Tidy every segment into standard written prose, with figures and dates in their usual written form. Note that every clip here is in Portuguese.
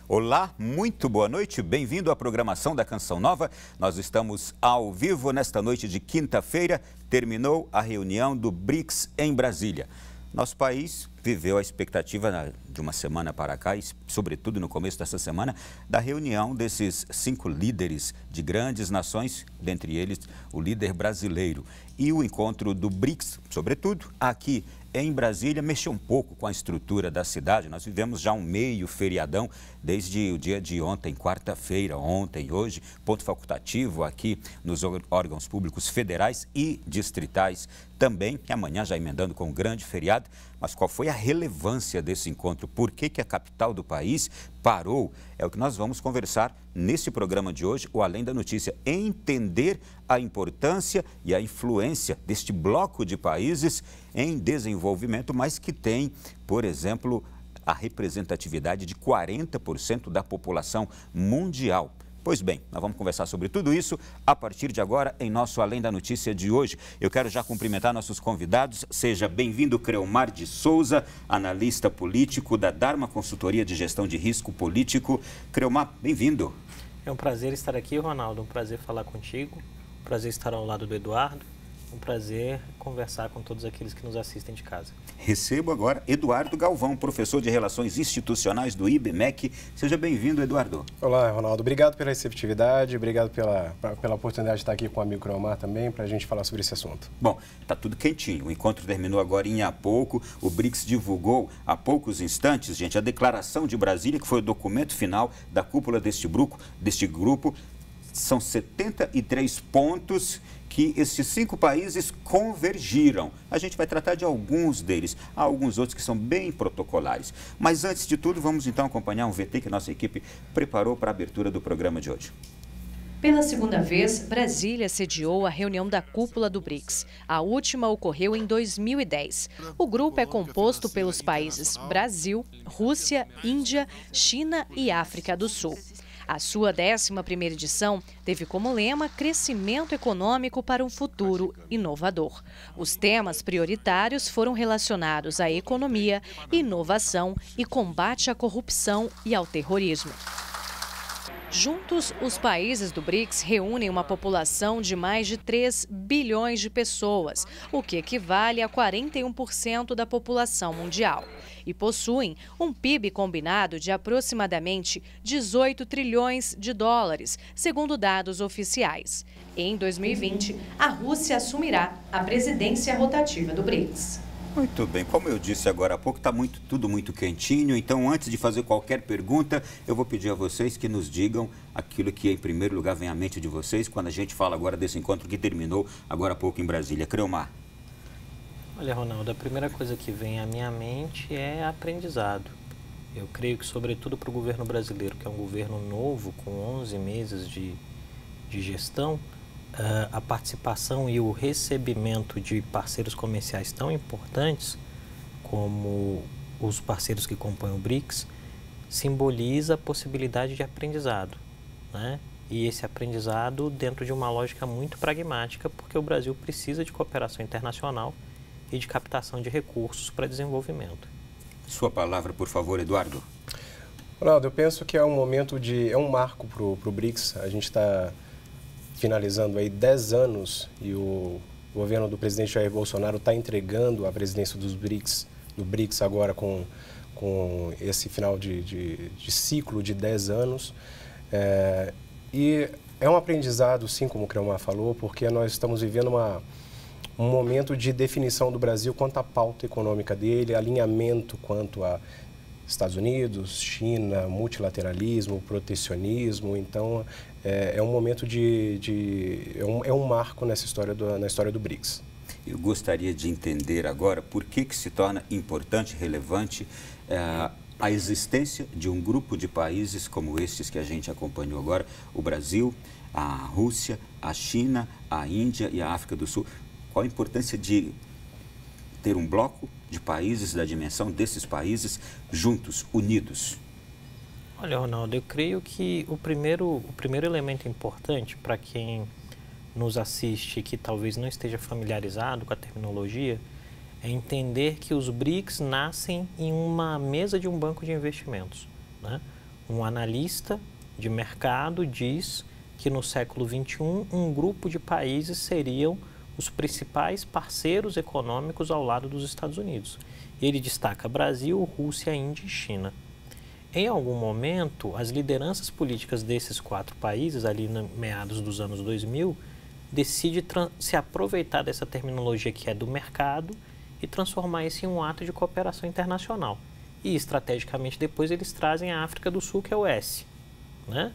Olá, muito boa noite, bem-vindo à programação da Canção Nova. Nós estamos ao vivo nesta noite de quinta-feira, terminou a reunião do BRICS em Brasília. Nosso país viveu a expectativa de uma semana para cá, e sobretudo no começo dessa semana, da reunião desses 5 líderes de grandes nações, dentre eles o líder brasileiro. E o encontro do BRICS, sobretudo aqui em Brasília, mexeu um pouco com a estrutura da cidade. Nós vivemos já um meio feriadão desde o dia de ontem, quarta-feira, ontem e hoje, ponto facultativo aqui nos órgãos públicos federais e distritais também, e amanhã já emendando com um grande feriado. Mas qual foi a relevância desse encontro? Por que a capital do país parou? É o que nós vamos conversar nesse programa de hoje, o Além da Notícia. Entender a importância e a influência deste bloco de países em desenvolvimento, mas que tem, por exemplo, a representatividade de 40% da população mundial. Pois bem, nós vamos conversar sobre tudo isso a partir de agora em nosso Além da Notícia de hoje. Eu quero já cumprimentar nossos convidados. Seja bem-vindo, Creomar de Souza, analista político da Dharma Consultoria de Gestão de Risco Político. Creomar, bem-vindo. É um prazer estar aqui, Ronaldo. Um prazer falar contigo. Um prazer estar ao lado do Eduardo. Um prazer conversar com todos aqueles que nos assistem de casa. Recebo agora Eduardo Galvão, professor de Relações Institucionais do IBMEC. Seja bem-vindo, Eduardo. Olá, Ronaldo. Obrigado pela receptividade, obrigado pela oportunidade de estar aqui com o amigo Creomar também, para a gente falar sobre esse assunto. Bom, está tudo quentinho. O encontro terminou agora há pouco. O BRICS divulgou há poucos instantes, gente, a declaração de Brasília, que foi o documento final da cúpula deste grupo. São 73 pontos que esses 5 países convergiram. A gente vai tratar de alguns deles, há alguns outros que são bem protocolares. Mas antes de tudo, vamos então acompanhar um VT que a nossa equipe preparou para a abertura do programa de hoje. Pela segunda vez, Brasília sediou a reunião da cúpula do BRICS. A última ocorreu em 2010. O grupo é composto pelos países Brasil, Rússia, Índia, China e África do Sul. A sua 11ª edição teve como lema Crescimento Econômico para um Futuro Inovador. Os temas prioritários foram relacionados à economia, inovação e combate à corrupção e ao terrorismo. Juntos, os países do BRICS reúnem uma população de mais de 3 bilhões de pessoas, o que equivale a 41% da população mundial. E possuem um PIB combinado de aproximadamente 18 trilhões de dólares, segundo dados oficiais. Em 2020, a Rússia assumirá a presidência rotativa do BRICS. Muito bem, como eu disse agora há pouco, está tudo muito quentinho, então antes de fazer qualquer pergunta, eu vou pedir a vocês que nos digam aquilo que em primeiro lugar vem à mente de vocês, quando a gente fala agora desse encontro que terminou agora há pouco em Brasília. Creomar. Olha, Ronaldo, a primeira coisa que vem à minha mente é aprendizado. Eu creio que, sobretudo para o governo brasileiro, que é um governo novo, com 11 meses de gestão, a participação e o recebimento de parceiros comerciais tão importantes como os parceiros que compõem o BRICS simboliza a possibilidade de aprendizado, né? E esse aprendizado dentro de uma lógica muito pragmática, porque o Brasil precisa de cooperação internacional e de captação de recursos para desenvolvimento. Sua palavra, por favor, Eduardo. Ronaldo, eu penso que é um marco para o BRICS. A gente está finalizando aí 10 anos e o governo do presidente Jair Bolsonaro está entregando a presidência do BRICS agora com esse final de ciclo de 10 anos. E é um aprendizado, sim, como o Creomar falou, porque nós estamos vivendo um momento de definição do Brasil quanto à pauta econômica dele, alinhamento quanto a Estados Unidos, China, multilateralismo, protecionismo. Então, é um momento é um marco na história do BRICS. Eu gostaria de entender agora por que se torna importante, relevante, a existência de um grupo de países como estes que a gente acompanhou agora, o Brasil, a Rússia, a China, a Índia e a África do Sul. Qual a importância de ter um bloco de países, da dimensão desses países, juntos, unidos? Olha, Ronaldo, eu creio que o primeiro elemento importante para quem nos assiste que talvez não esteja familiarizado com a terminologia é entender que os BRICS nascem em uma mesa de um banco de investimentos, né? Um analista de mercado diz que no século XXI um grupo de países seriam os principais parceiros econômicos ao lado dos Estados Unidos. Ele destaca Brasil, Rússia, Índia e China. Em algum momento, as lideranças políticas desses 4 países, ali no meados dos anos 2000, decidem se aproveitar dessa terminologia que é do mercado e transformar isso em um ato de cooperação internacional. E, estrategicamente, depois eles trazem a África do Sul, que é o S, né?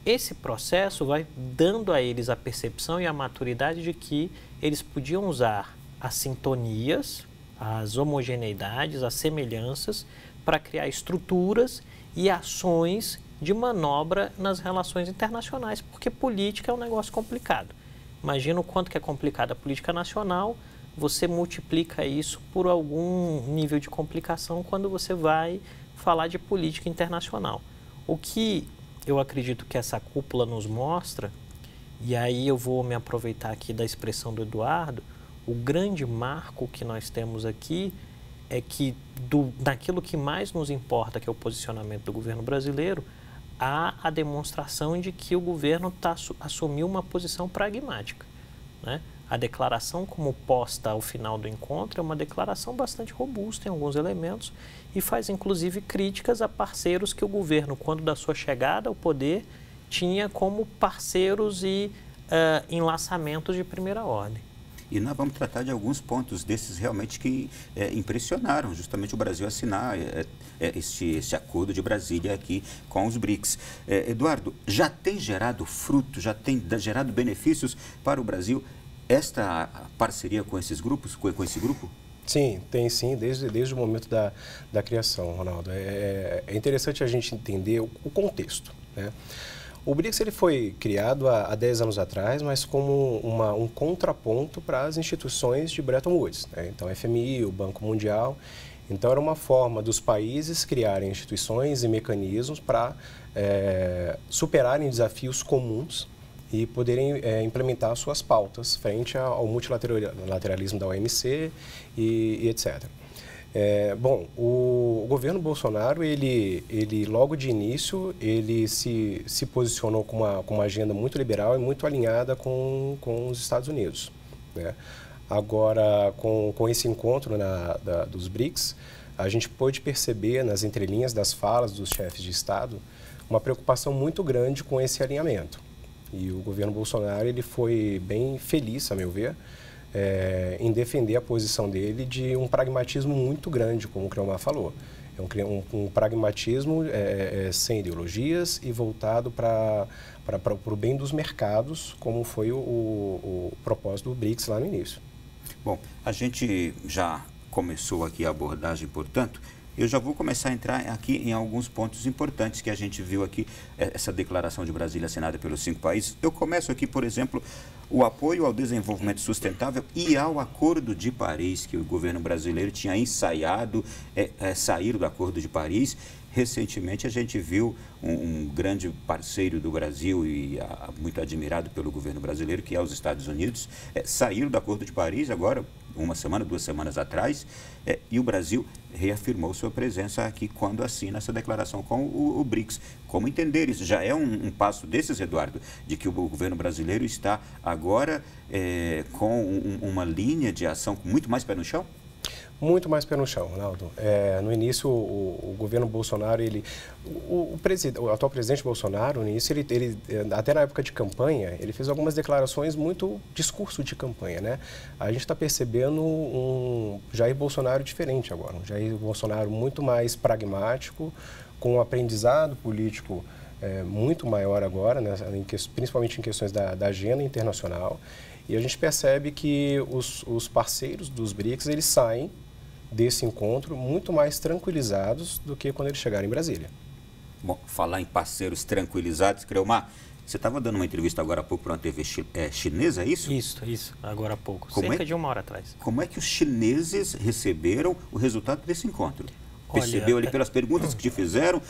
Esse processo vai dando a eles a percepção e a maturidade de que eles podiam usar as sintonias, as homogeneidades, as semelhanças para criar estruturas e ações de manobra nas relações internacionais, porque política é um negócio complicado. Imagina o quanto que é complicada a política nacional, você multiplica isso por algum nível de complicação quando você vai falar de política internacional. O que eu acredito que essa cúpula nos mostra, e aí eu vou me aproveitar aqui da expressão do Eduardo, o grande marco que nós temos aqui é que daquilo que mais nos importa, que é o posicionamento do governo brasileiro, há a demonstração de que o governo assumiu uma posição pragmática, né? A declaração como posta ao final do encontro é uma declaração bastante robusta em alguns elementos e faz inclusive críticas a parceiros que o governo, quando da sua chegada ao poder, tinha como parceiros e enlaçamentos de primeira ordem. E nós vamos tratar de alguns pontos desses realmente que impressionaram justamente o Brasil a assinar este acordo de Brasília aqui com os BRICS. Eduardo, já tem gerado fruto, já tem gerado benefícios para o Brasil esta parceria com esses grupos, com esse grupo? Sim, tem sim, desde o momento da criação, Ronaldo. É interessante a gente entender o contexto, né? O BRICS ele foi criado há 10 anos atrás, mas como um contraponto para as instituições de Bretton Woods, né? Então, o FMI, o Banco Mundial. Então, era uma forma dos países criarem instituições e mecanismos para superarem desafios comuns e poderem implementar suas pautas frente ao multilateralismo da OMC e etc. Bom, o governo Bolsonaro, ele logo de início, ele se posicionou com uma agenda muito liberal e muito alinhada com os Estados Unidos, né? Agora, com esse encontro dos BRICS, a gente pôde perceber nas entrelinhas das falas dos chefes de Estado uma preocupação muito grande com esse alinhamento. E o governo Bolsonaro ele foi bem feliz, a meu ver, em defender a posição dele de um pragmatismo muito grande, como o Creomar falou. É um pragmatismo sem ideologias e voltado para o bem dos mercados, como foi o propósito do BRICS lá no início. Bom, a gente já começou aqui a abordagem, portanto, eu já vou começar a entrar aqui em alguns pontos importantes que a gente viu aqui, essa declaração de Brasília assinada pelos 5 países. Eu começo aqui, por exemplo, o apoio ao desenvolvimento sustentável e ao Acordo de Paris, que o governo brasileiro tinha ensaiado sair do Acordo de Paris. Recentemente, a gente viu um grande parceiro do Brasil e muito admirado pelo governo brasileiro, que é os Estados Unidos, sair do Acordo de Paris agora, 2 semanas atrás, e o Brasil reafirmou sua presença aqui quando assina essa declaração com o BRICS. Como entender isso? Já é um passo desses, Eduardo, de que o governo brasileiro está agora com uma linha de ação com muito mais pé no chão? Muito mais pé no chão, Ronaldo. No início, o governo Bolsonaro, o atual presidente Bolsonaro, no início, ele, até na época de campanha, ele fez algumas declarações muito discurso de campanha, né? A gente está percebendo um Jair Bolsonaro diferente agora, um Jair Bolsonaro muito mais pragmático, com um aprendizado político muito maior agora, né? Principalmente em questões da agenda internacional. E a gente percebe que os parceiros dos BRICS, eles saem desse encontro muito mais tranquilizados do que quando eles chegaram em Brasília. Bom, falar em parceiros tranquilizados, Creomar, você estava dando uma entrevista agora há pouco para uma TV chinesa, é isso? Isso, agora há pouco, cerca de 1 hora atrás. Como é que os chineses receberam o resultado desse encontro? Percebeu ali pelas perguntas que te fizeram,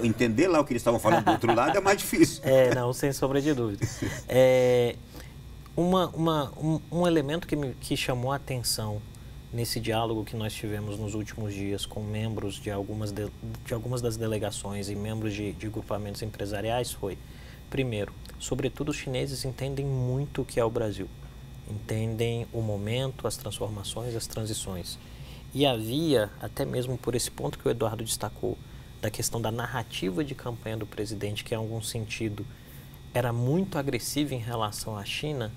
entender lá o que eles estavam falando do outro lado é mais difícil. Não, sem sombra de dúvida. Um elemento que chamou a atenção nesse diálogo que nós tivemos nos últimos dias com membros de algumas das delegações e membros de grupamentos empresariais foi, primeiro, sobretudo os chineses entendem muito o que é o Brasil, entendem o momento, as transformações, as transições. E havia, até mesmo por esse ponto que o Eduardo destacou, da questão da narrativa de campanha do presidente, que em algum sentido era muito agressiva em relação à China,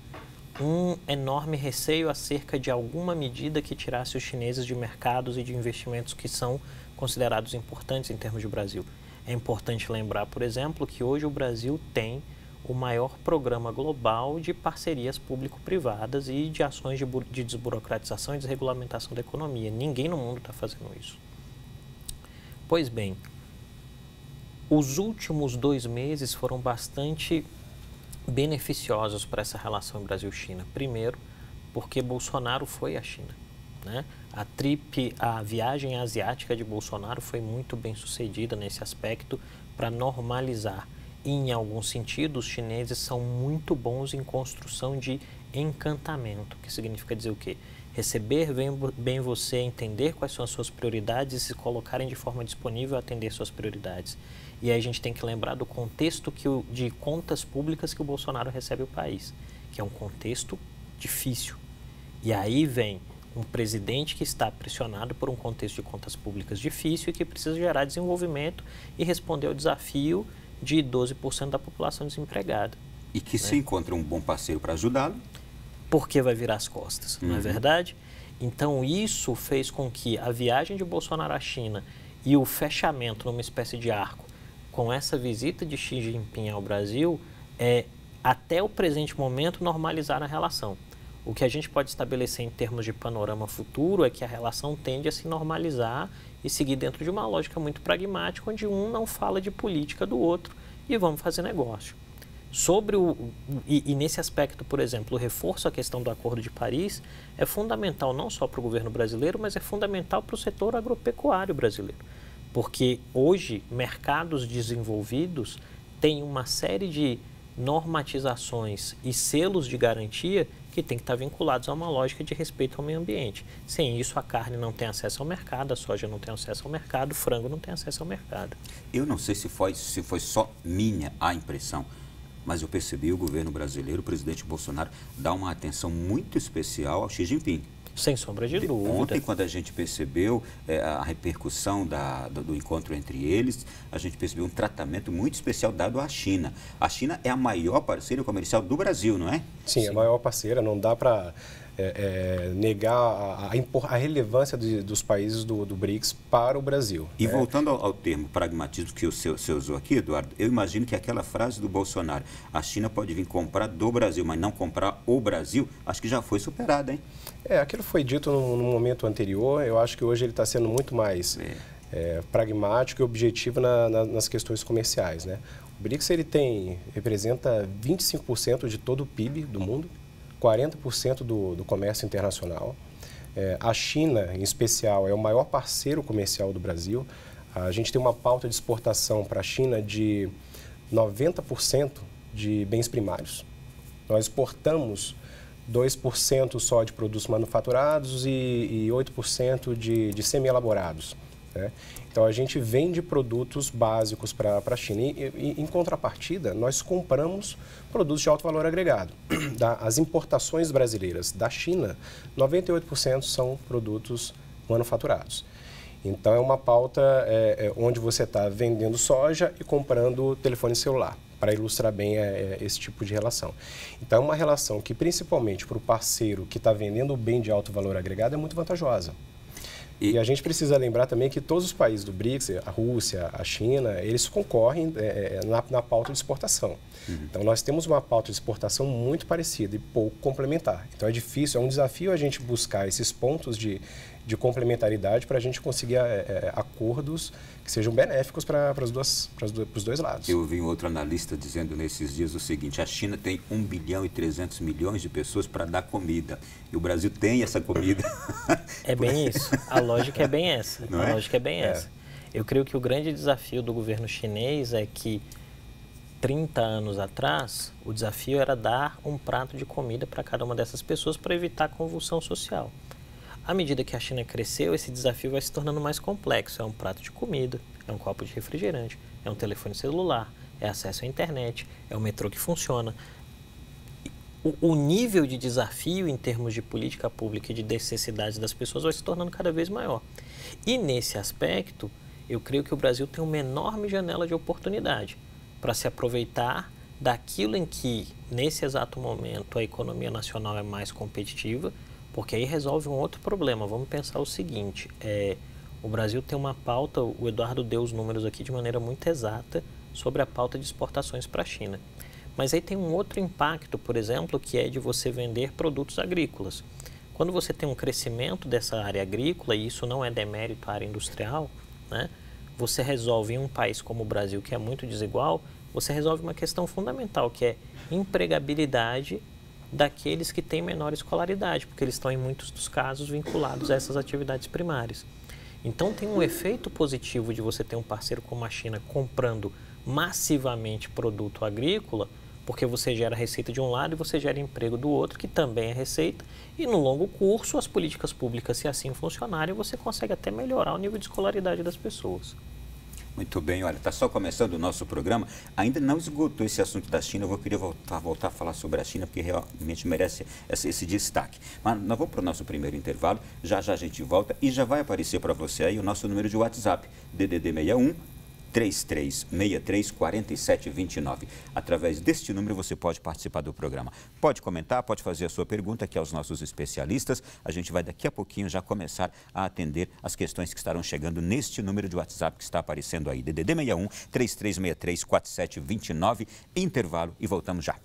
um enorme receio acerca de alguma medida que tirasse os chineses de mercados e de investimentos que são considerados importantes em termos de Brasil. É importante lembrar, por exemplo, que hoje o Brasil tem o maior programa global de parcerias público-privadas e de ações de desburocratização e desregulamentação da economia. Ninguém no mundo está fazendo isso. Pois bem, os últimos 2 meses foram bastante beneficiosos para essa relação Brasil-China. Primeiro, porque Bolsonaro foi à China, né? A viagem asiática de Bolsonaro foi muito bem sucedida nesse aspecto para normalizar. E, em algum sentido, os chineses são muito bons em construção de encantamento, que significa dizer o quê? Receber bem você, entender quais são as suas prioridades e se colocarem de forma disponível a atender suas prioridades. E aí a gente tem que lembrar do contexto de contas públicas que o Bolsonaro recebe o país, que é um contexto difícil. E aí vem um presidente que está pressionado por um contexto de contas públicas difícil e que precisa gerar desenvolvimento e responder ao desafio de 12% da população desempregada. E que se encontra um bom parceiro para ajudá-lo. Porque vai virar as costas, não é verdade? Então isso fez com que a viagem de Bolsonaro à China e o fechamento numa espécie de arco com essa visita de Xi Jinping ao Brasil, até o presente momento, normalizar a relação. O que a gente pode estabelecer em termos de panorama futuro é que a relação tende a se normalizar e seguir dentro de uma lógica muito pragmática, onde um não fala de política do outro e vamos fazer negócio. E nesse aspecto, por exemplo, o reforço à questão do Acordo de Paris é fundamental não só para o governo brasileiro, mas é fundamental para o setor agropecuário brasileiro. Porque hoje, mercados desenvolvidos têm uma série de normatizações e selos de garantia que tem que estar vinculados a uma lógica de respeito ao meio ambiente. Sem isso, a carne não tem acesso ao mercado, a soja não tem acesso ao mercado, o frango não tem acesso ao mercado. Eu não sei se foi só minha a impressão, mas eu percebi o governo brasileiro, o presidente Bolsonaro, dar uma atenção muito especial ao Xi Jinping. Sem sombra de dúvida. Ontem, quando a gente percebeu a repercussão do encontro entre eles, a gente percebeu um tratamento muito especial dado à China. A China é a maior parceira comercial do Brasil, não é? Sim, a maior parceira. Não dá para negar a relevância dos países do BRICS para o Brasil. E voltando ao termo pragmatismo que você usou aqui, Eduardo, eu imagino que aquela frase do Bolsonaro, a China pode vir comprar do Brasil, mas não comprar o Brasil, acho que já foi superada, hein? Aquilo foi dito no momento anterior. Eu acho que hoje ele está sendo muito mais pragmático e objetivo nas questões comerciais, né? O BRICS representa 25% de todo o PIB do mundo, 40% do comércio internacional. A China, em especial, é o maior parceiro comercial do Brasil. A gente tem uma pauta de exportação para a China de 90% de bens primários. Nós exportamos 2% só de produtos manufaturados e 8% de semi-elaborados, né? Então, a gente vende produtos básicos para a China e, em contrapartida, nós compramos produtos de alto valor agregado. As importações brasileiras da China, 98% são produtos manufaturados. Então, é uma pauta onde você está vendendo soja e comprando telefone celular, para ilustrar bem esse tipo de relação. Então, é uma relação que, principalmente para o parceiro que está vendendo o bem de alto valor agregado, é muito vantajosa. E a gente precisa lembrar também que todos os países do BRICS, a Rússia, a China, eles concorrem na pauta de exportação. Então, nós temos uma pauta de exportação muito parecida e pouco complementar. Então, é difícil, é um desafio a gente buscar esses pontos de complementaridade para a gente conseguir acordos que sejam benéficos para os dois lados. Eu ouvi um outro analista dizendo nesses dias o seguinte: a China tem 1 bilhão e 300 milhões de pessoas para dar comida. E o Brasil tem essa comida. É bem isso. A lógica é bem essa. Não é? Lógica é bem essa. Eu creio que o grande desafio do governo chinês é que 30 anos atrás, o desafio era dar um prato de comida para cada uma dessas pessoas para evitar a convulsão social. À medida que a China cresceu, esse desafio vai se tornando mais complexo. É um prato de comida, é um copo de refrigerante, é um telefone celular, é acesso à internet, é o metrô que funciona. O nível de desafio em termos de política pública e de necessidades das pessoas vai se tornando cada vez maior. E nesse aspecto, eu creio que o Brasil tem uma enorme janela de oportunidade para se aproveitar daquilo em que, nesse exato momento, a economia nacional é mais competitiva, porque aí resolve um outro problema. Vamos pensar o seguinte, o Brasil tem uma pauta, o Eduardo deu os números aqui de maneira muito exata, sobre a pauta de exportações para a China. Mas aí tem um outro impacto, por exemplo, que é de você vender produtos agrícolas. Quando você tem um crescimento dessa área agrícola, e isso não é demérito à área industrial, né? Você resolve em um país como o Brasil, que é muito desigual, você resolve uma questão fundamental, que é empregabilidade daqueles que têm menor escolaridade, porque eles estão, em muitos dos casos, vinculados a essas atividades primárias. Então, tem um efeito positivo de você ter um parceiro como a China comprando massivamente produto agrícola, porque você gera receita de um lado e você gera emprego do outro, que também é receita, e no longo curso, as políticas públicas, se assim funcionarem, você consegue até melhorar o nível de escolaridade das pessoas. Muito bem, olha, está só começando o nosso programa, ainda não esgotou esse assunto da China, eu queria voltar a falar sobre a China, porque realmente merece esse destaque. Mas nós vamos para o nosso primeiro intervalo, já já a gente volta e já vai aparecer para você aí o nosso número de WhatsApp, DDD 61 3363-4729. Através deste número você pode participar do programa. Pode comentar, pode fazer a sua pergunta aqui aos nossos especialistas. A gente vai daqui a pouquinho já começar a atender as questões que estarão chegando neste número de WhatsApp que está aparecendo aí. DDD 61 3363-4729. Intervalo e voltamos já.